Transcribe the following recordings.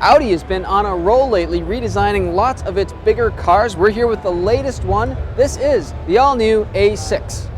Audi has been on a roll lately, redesigning lots of its bigger cars. We're here with the latest one. This is the all-new A6.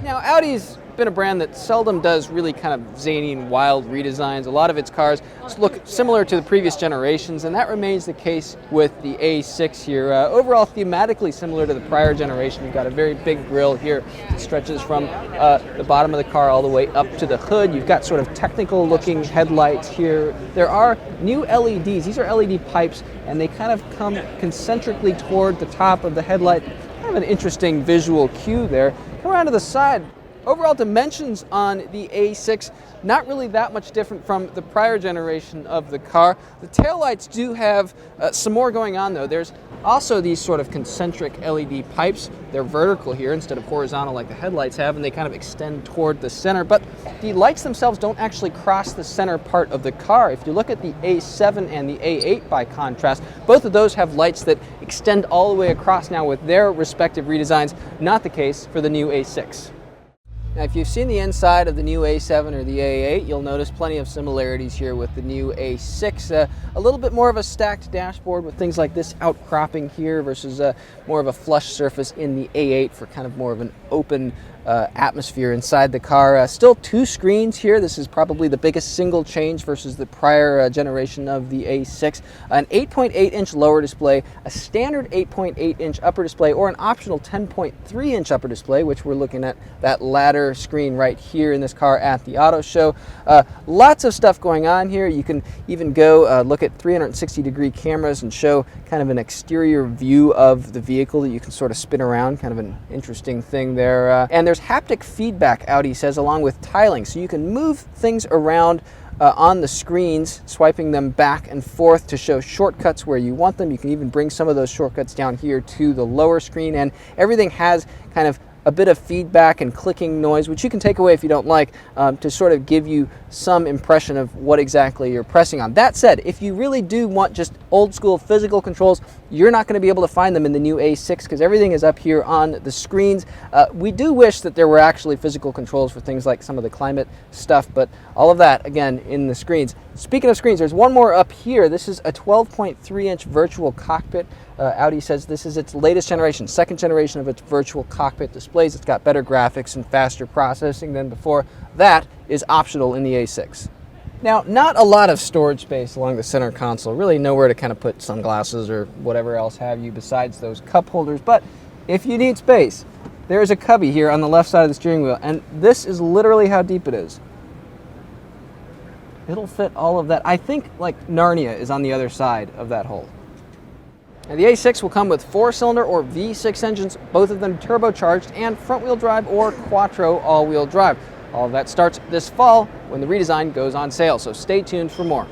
Now, Audi's been a brand that seldom does really kind of zany and wild redesigns. A lot of its cars look similar to the previous generations, and that remains the case with the A6 here. Overall, thematically similar to the prior generation. You've got a very big grille here that stretches from the bottom of the car all the way up to the hood. You've got sort of technical-looking headlights here. There are new LEDs. These are LED pipes, and they kind of come concentrically toward the top of the headlight. Kind of an interesting visual cue there. Come around to the side. Overall dimensions on the A6, not really that much different from the prior generation of the car. The taillights do have some more going on though. There's also these sort of concentric LED pipes. They're vertical here instead of horizontal like the headlights have, and they kind of extend toward the center. But the lights themselves don't actually cross the center part of the car. If you look at the A7 and the A8 by contrast, both of those have lights that extend all the way across now with their respective redesigns. Not the case for the new A6. Now, if you've seen the inside of the new A7 or the A8, you'll notice plenty of similarities here with the new A6. A little bit more of a stacked dashboard with things like this outcropping here versus more of a flush surface in the A8 for kind of more of an open atmosphere inside the car. Still two screens here. This is probably the biggest single change versus the prior generation of the A6. An 8.8-inch lower display, a standard 8.8-inch upper display, or an optional 10.3-inch upper display, which we're looking at that latter screen right here in this car at the auto show. Lots of stuff going on here. You can even go look at 360-degree cameras and show kind of an exterior view of the vehicle that you can sort of spin around. Kind of an interesting thing there. And there's haptic feedback, Audi says, along with tiling, so you can move things around on the screens, swiping them back and forth to show shortcuts where you want them. You can even bring some of those shortcuts down here to the lower screen, and everything has kind of a bit of feedback and clicking noise, which you can take away if you don't like, to sort of give you some impression of what exactly you're pressing on. That said, if you really do want just old school physical controls, you're not going to be able to find them in the new A6 because everything is up here on the screens. We do wish that there were actually physical controls for things like some of the climate stuff, but all of that, again, in the screens. Speaking of screens, there's one more up here. This is a 12.3-inch virtual cockpit. Audi says this is its latest generation, second generation of its virtual cockpit displays. It's got better graphics and faster processing than before. That is optional in the A6. Now, not a lot of storage space along the center console, really nowhere to kind of put sunglasses or whatever else have you besides those cup holders, but if you need space, there is a cubby here on the left side of the steering wheel, and this is literally how deep it is. It'll fit all of that. I think like Narnia is on the other side of that hole. Now, the A6 will come with 4-cylinder or V6 engines, both of them turbocharged, and front-wheel drive or quattro all-wheel drive. All of that starts this fall when the redesign goes on sale, so stay tuned for more.